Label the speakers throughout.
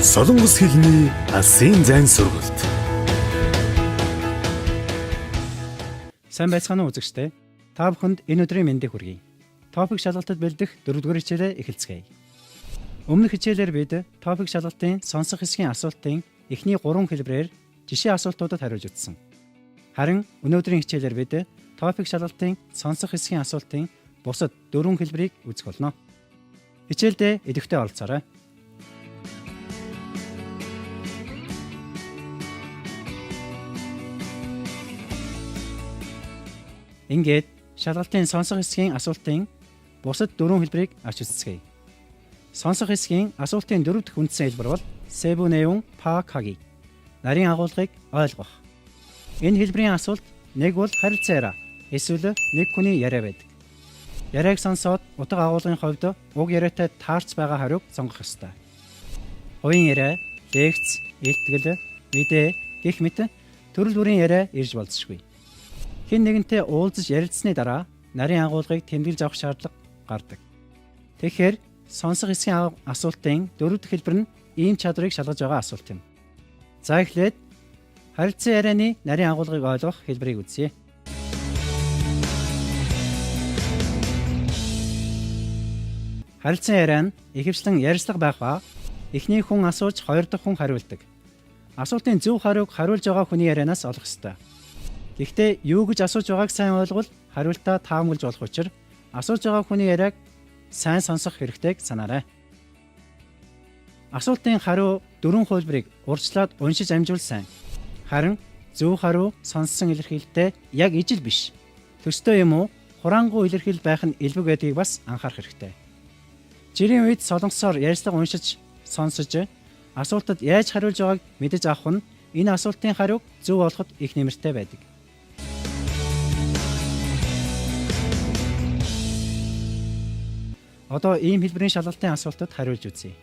Speaker 1: Солонгос хэлний алсын зайн сургалт.
Speaker 2: Сайн байцгаана уу үзэгчдээ. Та бүхэнд энэ өдрийн мэндийг хүргэе. Топик шалгалтад бэлдэх 4-р хичээлээ эхэлцгээе. Өмнөх хичээлээр бид топик шалгалтын сонсох хэсгийн асуултын эхний 3 хэлбэрээр жишээ асуултуудад хариулж үзсэн. Харин өнөөдрийн хичээлээр бид топик шалгалтын сонсох хэсгийн асуултын бусад 4 хэлбэрийг үзэх болно. Хичээлдээ идэвхтэй оролцоорой. Ингээд шалгалтын сонсох хэсгийн асуултын бусад 4 хэлбэрийг авч үзцгээе. Сонсох хэсгийн асуултын 4 дахь үндсэн хэлбэр бол Сэбу неун паакаги. Нарийн агуулгыг ойлгох. Энэ хэлбэрийн асуулт нэг бол харилцаараа эсвэл нэг хүний яриа байдаг. Яриаг сонсоод утга агуулгын хувьд уг яриатай таарч байгаа хариуг сонгох ёстой. Хувийн яриа, лекц, илтгэл, мэдээ гэх мэт төрөл бүрийн яриа ирж болзошгүй. Хэн нэгэнтэй уулзаж ярилцсны дараа нарийн агуулгыг тэмдэглэж авах шаардлага гардаг. Тэгэхээр сонсох хэсгийн асуултын 4 дахь хэлбэр нь ийм чадварыг шалгаж байгаа асуулт юм. За эхлээд харилцан ярианы нарийн агуулгыг ойлгох хэлбэрийг үзье. Харилцан яриа нь ихэвчлэн ярилцлага байх ба эхний хүн асууж хоёр дахь хүн хариулдаг. Асуултын зөв хариуг хариулж байгаа хүний ярианаас олох ёстой. Гэхдээ юу гэж асууж байгааг сайн ойлгол хариултаа таамаглаж болох учраас асууж байгаа хүний яриаг сайн сонсох хэрэгтэйг санаарай. Асуултын хариу 4 хувилбарыг урьдчилаад уншиж амжуул сайн. Харин зөв хариу сонссон илэрхийлэлтэй яг ижил биш. Төстэй юм уу? Хураангуй илэрхийлэл байх нь элбэг байдгийг бас анхаарах хэрэгтэй. Жирийн үед солонгосоор ярьцлага уншиж сонсож асуултад яаж хариулж байгааг мэдэж авах нь энэ асуултын хариуг зөв олоход их нэмэртэй байдаг. Одоо ийм хэлбэрийн шалгалтын асуултад хариулж үзье.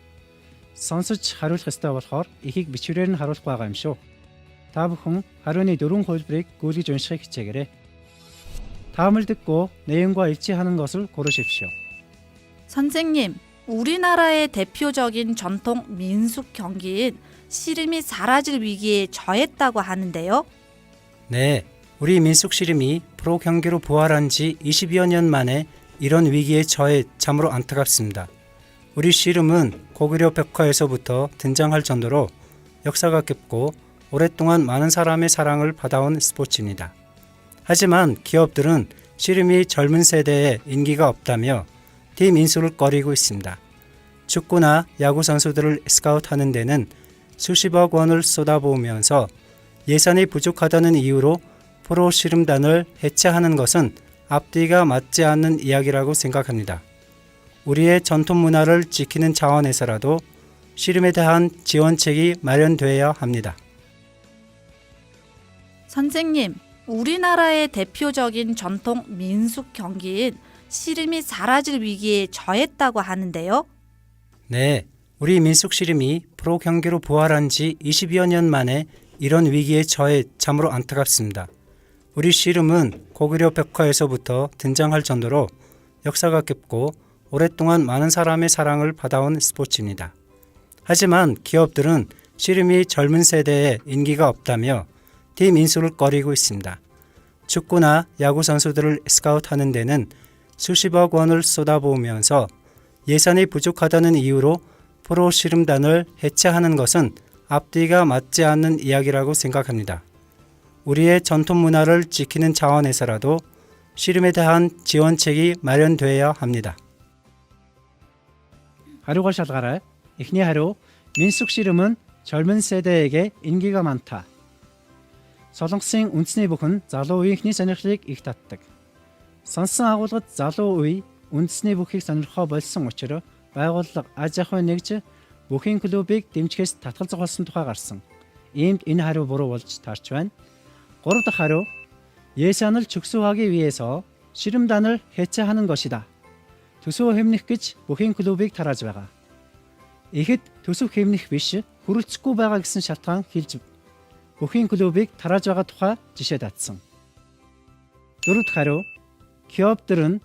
Speaker 2: Сонсож хариулах ёстой болохоор ихийг бичвэрээр нь харуулах байгаа юм шүү. Та бүхэн хариуны 4 хувилбарыг гүйлгэж уншихыг хичээгээрэй. 他们듣고 내용과 일치하는 것을 고르십시오.
Speaker 3: 선생님, 우리나라의 대표적인 전통 민속 경기인 씨름이 사라질 위기에 처했다고 하는데요.
Speaker 2: 네, 우리 민속 씨름이 프로 경기로 부활한 지 20여 년 만에 이런 위기에 처해 참으로 안타깝습니다. 우리 씨름은 고구려 벽화에서부터 등장할 정도로 역사가 깊고 오랫동안 많은 사람의 사랑을 받아온 스포츠입니다. 하지만 기업들은 씨름이 젊은 세대에 인기가 없다며 팀 인수를 꺼리고 있습니다. 축구나 야구 선수들을 스카우트하는 데는 수십억 원을 쏟아부으면서 예산이 부족하다는 이유로 프로 씨름단을 해체하는 것은 앞뒤가 맞지 않는 이야기라고 생각합니다. 우리의 전통 문화를 지키는 차원에서라도 씨름에 대한 지원책이 마련되어야 합니다.
Speaker 3: 선생님, 우리나라의 대표적인 전통 민속 경기인 씨름이 사라질 위기에 처했다고 하는데요.
Speaker 2: 네, 우리 민속 씨름이 프로 경기로 부활한 지 20여 년 만에 이런 위기에 처해 참으로 안타깝습니다. 우리 씨름은 고구려 벽화에서부터 등장할 정도로 역사가 깊고 오랫동안 많은 사람의 사랑을 받아온 스포츠입니다. 하지만 기업들은 씨름이 젊은 세대에 인기가 없다며 팀 인수를 꺼리고 있습니다. 축구나 야구 선수들을 스카우트하는 데는 수십억 원을 쏟아부으면서 예산이 부족하다는 이유로 프로 씨름단을 해체하는 것은 앞뒤가 맞지 않는 이야기라고 생각합니다. 우리의 전통 문화를 지키는 차원에서라도 씨름에 대한 지원책이 마련되어야 합니다. 하루가 шалгаарай. эхний хариу 민속 씨름은 젊은 세대에게 인기가 많다. Солонгосын үндэсний бүхэн залуу үеийнхний сонирхлыг их татдаг. Сонссон агуулгад залуу үе үндэсний бүхийг сонирхоо болсон учраас байгууллага аж ахуйн нэгж бүхийн клубыг дэмжихээс татгалзах болсон тухай гарсан. Иймд энэ хариу буруу болж таарч байна. 3 дахь хариу 예산을 축소하기 위해서 씨름단을 해체하는 것이다. төсөө хэмнэх гэж бүхийн клубыг тарааж байгаа. Ихэд төсөв хэмнэх биш, хүрэлцэхгүй байгаа гэсэн шалтгаан хэлж бүхийн клубыг тарааж байгаа тухай жишээ татсан. 4 дахь хариу 기업들은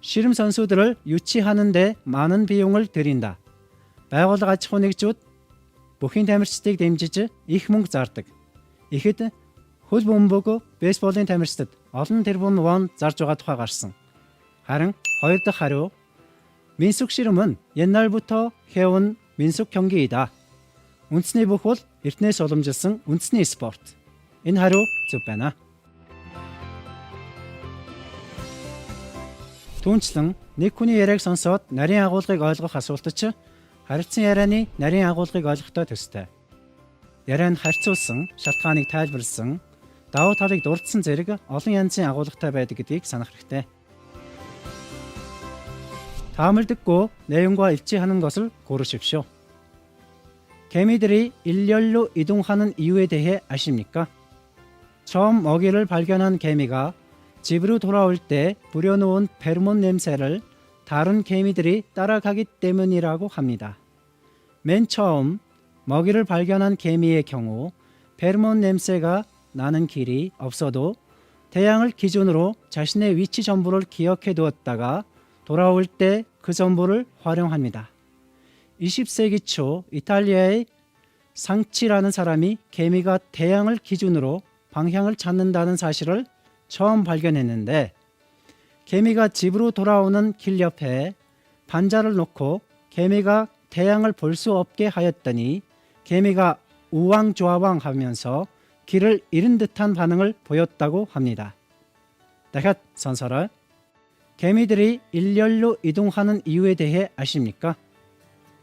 Speaker 2: 씨름 선수들을 유치하는 데 많은 비용을 들인다. байгууллага аж ахуй нэгжүүд бүхий тамирчдыг дэмжиж их мөнгө зардаг. Ихэд хөл бөмбөг бейсболын тамирчдад олон тэрбум вон зарж байгаа тухай гарсан. харин хоёр дахь 하루 민숙 씨름은 옛날부터 해온 민속 경기이다. үндэсний бүх бол эртнээс уламжилсан үндэсний спорт. Энэ хариу зөв байна. Түүнчлэн нэг хүний яриаг сонсоод нарийн агуулгыг ойлгох асуулт ч харилцан ярианы нарийн агуулгыг ойлгохтой төстэй. Яриа нь харьцуулсан, шалтгааныг тайлбарлсан, давуу талыг дурдсан зэрэг олон янзын агуулгатай байдаг гэдгийг санах хэрэгтэй. 다음을 듣고 내용과 일치하는 것을 고르십시오. 개미들이 일렬로 이동하는 이유에 대해 아십니까? 처음 먹이를 발견한 개미가 집으로 돌아올 때 뿌려놓은 페로몬 냄새를 다른 개미들이 따라가기 때문이라고 합니다. 맨 처음 먹이를 발견한 개미의 경우 페로몬 냄새가 나는 길이 없어도 태양을 기준으로 자신의 위치 정보를 기억해 두었다가 돌아올 때 그 정보를 활용합니다. 20세기 초 이탈리아의 상치라는 사람이 개미가 태양을 기준으로 방향을 찾는다는 사실을 처음 발견했는데 개미가 집으로 돌아오는 길 옆에 반자를 놓고 개미가 태양을 볼 수 없게 하였더니 개미가 우왕좌왕 하면서 길을 잃은 듯한 반응을 보였다고 합니다. 다시 선서를 개미들이 일렬로 이동하는 이유에 대해 아십니까?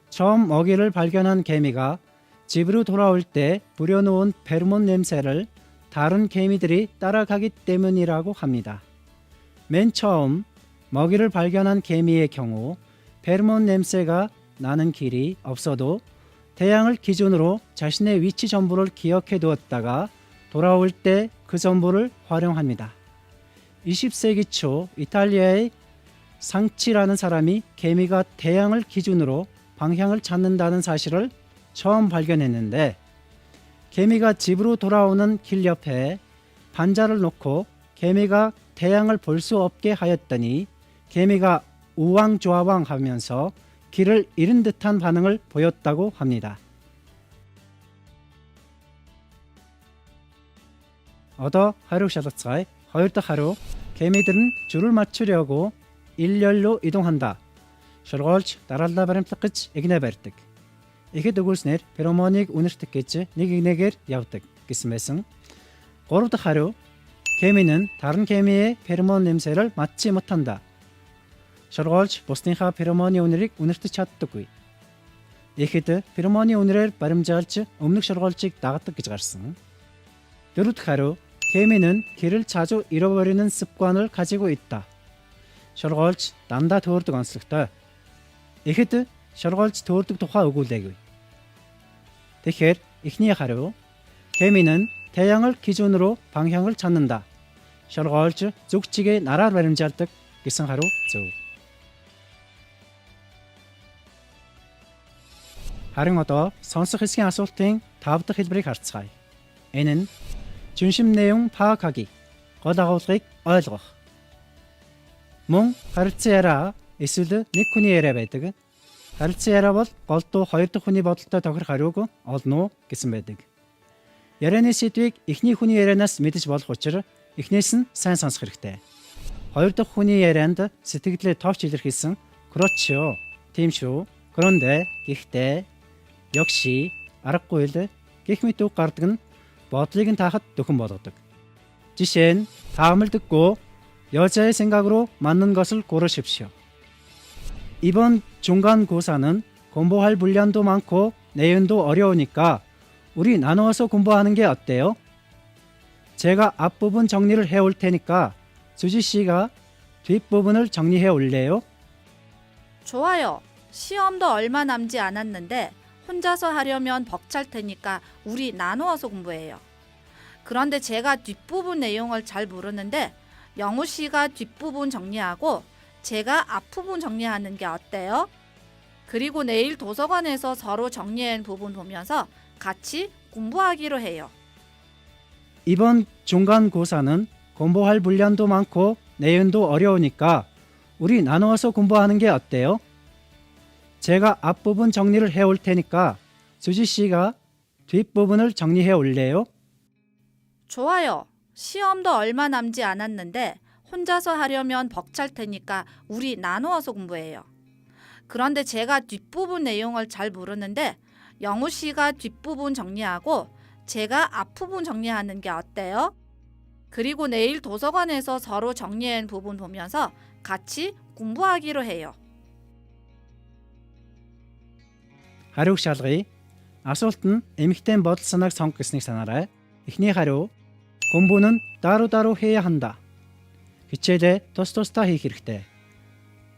Speaker 2: 처음 먹이를 발견한 개미가 집으로 돌아올 때 뿌려놓은 페로몬 냄새를 다른 개미들이 따라가기 때문이라고 합니다. 맨 처음 먹이를 발견한 개미의 경우 페로몬 냄새가 나는 길이 없어도 태양을 기준으로 자신의 위치 정보를 기억해 두었다가 돌아올 때 그 정보를 활용합니다. 20세기 초 이탈리아의 상치라는 사람이 개미가 태양을 기준으로 방향을 찾는다는 사실을 처음 발견했는데 개미가 집으로 돌아오는 길 옆에 반자를 놓고 개미가 태양을 볼 수 없게 하였더니 개미가 우왕좌왕 하면서 길을 잃은 듯한 반응을 보였다고 합니다. 어더 하루 샤더츠가이 хоёр дахь 하루 개미들은 줄을 맞추려고 일렬로 이동한다. шургуулж дараалал баримтлах гэж игнэ барьдаг. Ихэд өгүүлснээр феромоныг үнэртэх гэж нэг игнэгээр явдаг гэсэн байсан. Гурав дахь 하루 개미는 다른 개미의 페로몬 냄새를 맡지 못한다. шургуулж бусдынхаа феромоны үнэрийг үнэртэж чаддаггүй. Ихэд феромоны үнэрээр баримжаалж өмнөх шургуулжийг дагдаг гэж гарсан. дөрөв дахь 하루 개미는 길을 자주 잃어버리는 습관을 가지고 있다. шургуулж дандаа төөрдөг онцлогтой. Ихэд шургуулж төөрдөг тухай өгүүлээгүй. Тэгэхээр эхний 하루 개미는 태양을 기준으로 방향을 찾는다. шургуулж зүгчгээ нараар баримжаалдаг гэсэн 하루 зөв. Харин одоо сонсох хэсгийн асуултын 5 дахь хэлбэрийг харцгаая. Энэ нь 중심 내용 파악하기, гол агуулгыг ойлгох. Мөн харилцан яриа эсвэл нэг хүний яриа байдаг. Харилцан яриа бол гол дуу хоёр дахь хүний бодолтой тохирох хариуг олно уу гэсэн байдаг. Ярианы сэдвийг эхний хүний ярианаас мэдэж болох учраас эхнээс нь сайн сонсох хэрэгтэй. Хоёр дахь хүний ярианд сэтгэлдээ товч илэрхийлсэн 그렇죠, тийм шүү, 그런데, гэхдээ, 역시, аргагүй л гэх мэт үг гардаг нь бодлыг нь таахад дөхөн болгодог. жишээ нь 다음을 듣고 여자의 생각으로 맞는 것을 고르십시오. 이번 중간고사는 공부할 분량도 많고 내용도 어려우니까 우리 나누어서 공부하는 게 어때요? 제가 앞부분 정리를 해올 테니까 수지 씨가 뒷부분을 정리해 올래요?
Speaker 3: 좋아요. 시험도 얼마 남지 않았는데 혼자서 하려면 벅찰 테니까 우리 나누어서 공부해요. 그런데 제가 뒷부분 내용을 잘 모르는데 영우 씨가 뒷부분 정리하고 제가 앞부분 정리하는 게 어때요? 그리고 내일 도서관에서 서로 정리한 부분 보면서 같이 공부하기로 해요.
Speaker 2: 이번 중간고사는 공부할 분량도 많고 내용도 어려우니까 우리 나누어서 공부하는 게 어때요? 제가 앞부분 정리를 해올 테니까 수지 씨가 뒷부분을 정리해 올래요?
Speaker 3: 좋아요. 시험도 얼마 남지 않았는데 혼자서 하려면 벅찰 테니까 우리 나누어서 공부해요. 그런데 제가 뒷부분 내용을 잘 모르는데 영우 씨가 뒷부분 정리하고 제가 앞부분 정리하는 게 어때요? 그리고 내일 도서관에서 서로 정리한 부분 보면서 같이 공부하기로 해요.
Speaker 2: Хариуг шалгая. Асуулт нь эмэгтэй бодол санааг сонго гэснийг санаарай. Эхний хариу 공부는 따로따로 해야 한다. хичээлээ тус тусдаа хийх хэрэгтэй.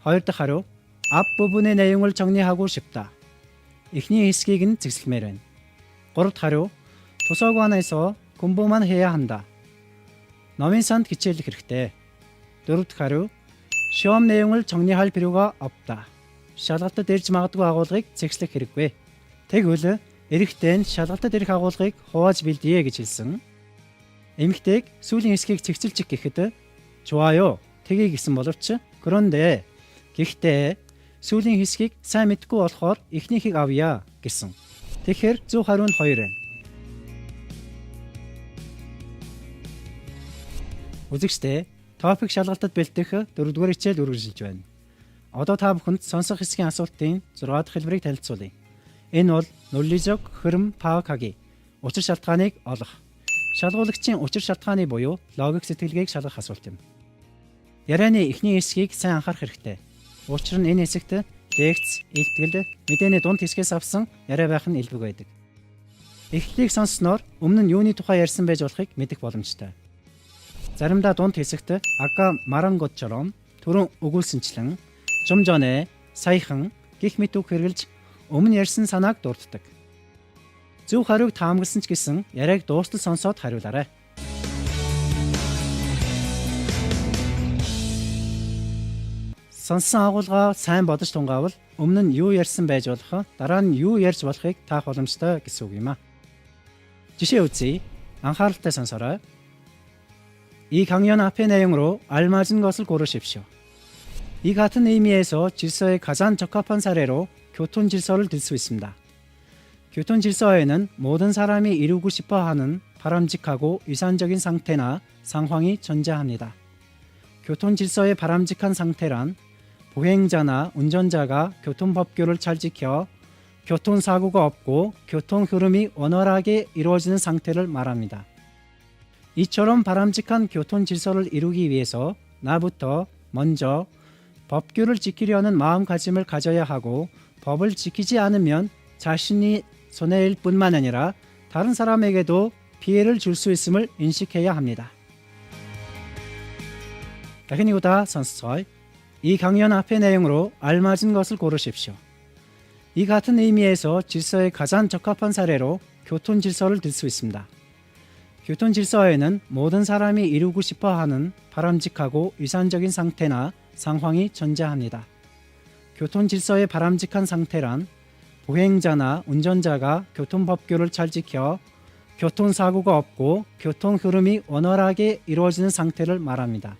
Speaker 2: Хоёр дахь хариу 앞부분의 내용을 정리하고 싶다. эхний хэсгийг нь зэгсэлмээр байна. Гурав дахь хариу 도서관에서 공부만 해야 한다. номын санд хичээлэх хэрэгтэй. дөрөв дахь хариу 시험 내용을 정리할 필요가 없다. шалгалтад ирж магадгүй агуулгыг зэгслэх хэрэггүй. Тэгвэл эрэхтэн шалгалтад ирэх агуулгыг хувааж бэлдье гэж хэлсэн. Эмэгтэйг сүүлийн хэсгийг зэгцэлчих гэхэд 좋아요. тэгийг гэсэн боловч 그런데 гэхдээ сүүлийн хэсгийг сайн мэдгүй болохоор эхнийхийг авъя гэсэн. Тэгэхээр зөв хариу нь 2 байна. Үзэгчдээ топик шалгалтад бэлдэх 4-р хичээл үргэлжилж байна. Одоо та бүхэнд сонсох хэсгийн асуултын 6 дахь хэлбэрийг танилцуулъя. Энэ бол 논리적 흐름 파악하기. учир шалтгааныг олох. Шалгуулагчийн учир шалтгааны буюу логик сэтгэлгээг шалгах асуулт юм. Ярианы эхний хэсгийг сайн анхаарах хэрэгтэй. Учир нь энэ хэсэгт лекц, илтгэл, мэдээний дунд хэсгээс авсан яриа байх нь илбэг байдаг. Эхлэлийг сонссноор өмнө нь юуны тухай ярьсан байж болохыг мэдэх боломжтой. заримдаа дунд хэсэгт 아까 말한 것처럼 түрүүн өгүүлсэнчлэн 좀 전에 саяхан гэх мэт үг хэрэглэж өмнө ярьсан санааг дурддаг. Зөв хариуг таамагласан ч гэсэн яриаг дуустал сонсоод хариулаарай. Сонссон агуулгаа сайн бодож тунгаавал өмнө нь юу ярьсан байж болох, дараа нь юу ярьж болохыг таах боломжтой гэсэн үг юм а. жишээ үзье. 안хааралтай сонсорой. 이 강연 앞의 내용으로 알맞은 것을 고르십시오. 이 같은 의미에서 질서에 가장 적합한 사례로 교통 질서를 들 수 있습니다. 교통 질서에는 모든 사람이 이루고 싶어 하는 바람직하고 이상적인 상태나 상황이 존재합니다. 교통 질서의 바람직한 상태란 보행자나 운전자가 교통법규를 잘 지켜 교통사고가 없고 교통 흐름이 원활하게 이루어지는 상태를 말합니다. 이처럼 바람직한 교통 질서를 이루기 위해서 나부터 먼저 법규를 지키려는 마음가짐을 가져야 하고 법을 지키지 않으면 자신이 손해일 뿐만 아니라 다른 사람에게도 피해를 줄 수 있음을 인식해야 합니다. 다행히보다 선수설 이 강연 앞의 내용으로 알맞은 것을 고르십시오. 이 같은 의미에서 질서에 가장 적합한 사례로 교통 질서를 들 수 있습니다. 교통 질서에는 모든 사람이 이루고 싶어 하는 바람직하고 이상적인 상태나 상황이 존재합니다. 교통 질서의 바람직한 상태란 보행자나 운전자가 교통법규를 잘 지켜 교통사고가 없고 교통 흐름이 원활하게 이루어지는 상태를 말합니다.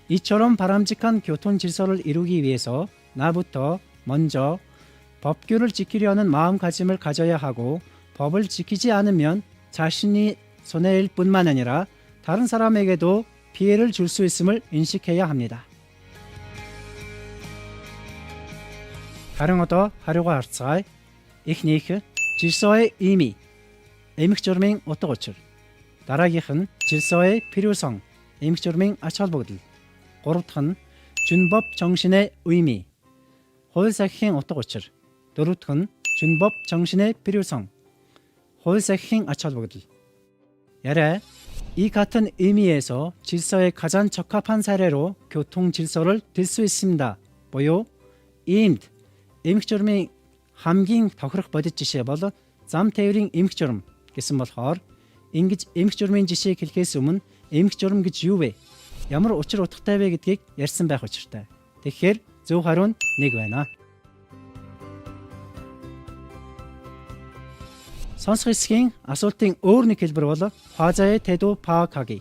Speaker 2: 이처럼 바람직한 교통 질서를 이루기 위해서 나부터 먼저 법규를 지키려는 마음가짐을 가져야 하고 법을 지키지 않으면 자신이 손해일 뿐만 아니라 다른 사람에게도 피해를 줄 수 있음을 인식해야 합니다. Харин одоо хариугаа харцгаая. Эхнийх 질서의 의미, эмх журмын утга учир. дараагийнх нь 질서의 필요성, эмх журмын ач холбогдол. гурав дахь нь 준법 정신의 의미, хууль сахихын утга учир. дөрөв дахь нь 준법 정신의 필요성, хууль сахихын ач холбогдол. яриа 이 같은 의미에서 질서에 가장 적합한 사례로 교통 질서를 들 수 있습니다. буюу иймд эмх журмын хамгийн тохирох бодит жишээ бол зам тээврийн эмх журм гэсэн болохоор ингэж эмх журмын жишээг хэлэхээс өмнө эмх журм гэж юу вэ? Ямар учир утгатай вэ гэдгийг ярьсан байх учиртай. Тэгэхээр зөв хариу нь 1 байна. сонсох хэсгийн асуултын өөр нэг хэлбэр бол 화자의 태도 파악하기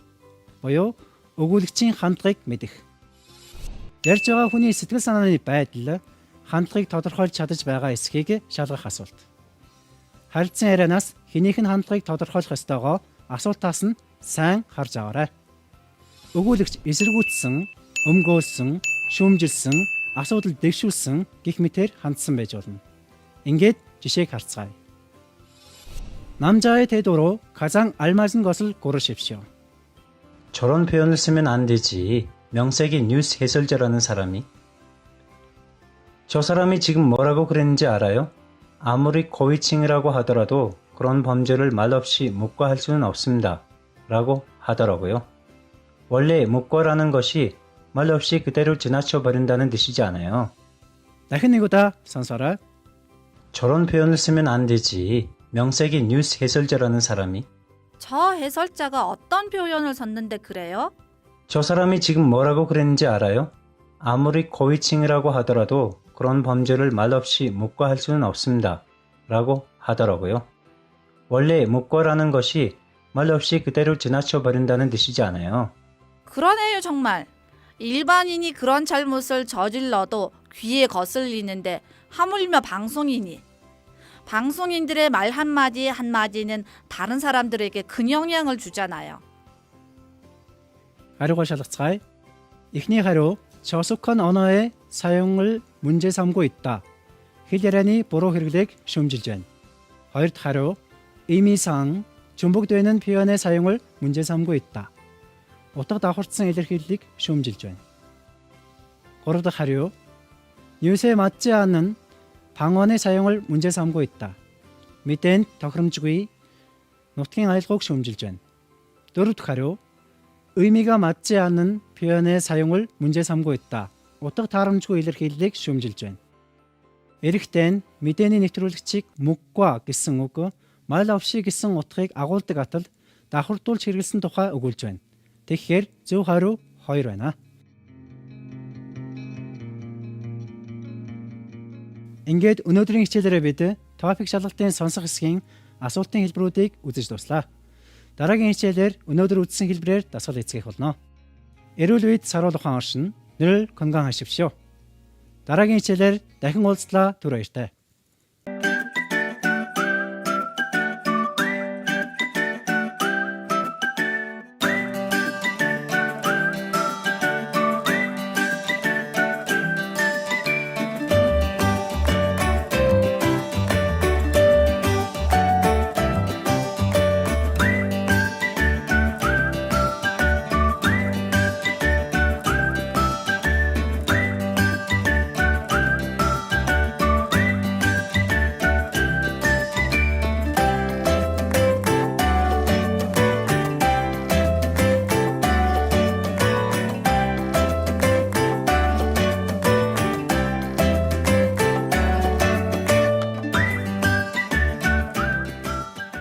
Speaker 2: буюу өгүүлэгчийн хандлагыг мэдэх. ярьж байгаа хүний сэтгэл санааны байдал хандлагыг тодорхойлж чадаж байгаа эсхийг шалгах асуулт. Харилцан ярианаас хэнийх нь хандлагыг тодорхойлох ёстойгоо асуултаас нь сайн харж аваарай. Өгүүлэгч эсэргүүцсэн, өмгөөлсөн, шүүмжилсэн, асуудал дэвшүүлсэн гэх мэтээр хандсан байж болно. Ингээд жишээг харцгаая. 남자의 태도로 가장 알맞은 것을 고르십시오.
Speaker 4: 저런 표현을 쓰면 안 되지. 명색이 뉴스 해설자라는 사람이. 저 사람이 지금 뭐라고 그랬는지 알아요? 아무리 고위층이라고 하더라도 그런 범죄를 말없이 묵과할 수는 없습니다. 라고 하더라고요. 원래 묵과라는 것이 말없이 그대로 지나쳐 버린다는 뜻이지 않아요.
Speaker 2: дахин нэг удаа сонсоорой.
Speaker 4: 저런 표현을 쓰면 안 되지. 명색이 뉴스 해설자라는 사람이.
Speaker 3: 저 해설자가 어떤 표현을 썼는데 그래요?
Speaker 4: 저 사람이 지금 뭐라고 그랬는지 알아요? 아무리 고위층이라고 하더라도 그런 범죄를 말없이 묵과할 수는 없습니다. 라고 하더라고요. 원래 묵과라는 것이 말없이 그대로 지나쳐 버린다는 뜻이지 않아요.
Speaker 3: 그러네요, 정말. 일반인이 그런 잘못을 저질러도 귀에 거슬리는데 하물며 방송인이. 방송인들의 말 한마디 한마디는 다른 사람들에게 큰 영향을 주잖아요.
Speaker 2: 하루가 шалгацгаая. Эхний хариу Чосукон 언어의 사용을 문제 삼고 있다. хэл ярианы буруу хэрэглээг шүүмжилж байна. Хоёр дахь хариу 의미상 중복되는 표현의 사용을 문제 삼고 있다. утга давхарцсан илэрхийллийг шүүмжилж байна. Гурав дахь хариу 뉴스에 맞지 않는 방언의 사용을 문제 삼고 있다. мэдээнд тохиромжгүй нутгийн аялгауг шүүмжилж байна. Дөрөв дахь хариу 의미가 맞지 않는 표현의 사용을 문제 삼고 있다. утга таарамжгүй илэрхийллийг шүүмжилж байна. Эрэхтэн мэдээний нэвтрүүлэгчийг 묵과 гэсэн үг мал 없이 гэсэн утгыг агуулдаг атал давхардуулж хэрэглэсэн тухай өгүүлж байна. Тэгэхээр зөв хариу 2 байна. Ингээд өнөөдрийн хичээлээрээ бид топик шалгалтын сонсох хэсгийн асуултын хэлбэрүүдийг үзэж дуслаа. Дараагийн хичээлээр өнөөдөр үзсэн хэлбэрээр дасгал эзгэх болно. Эрүүл үед саруул ухаан оршин 늘 건강하십시오. дараагийн хичээлээр дахин уулзлаа түр баяртай.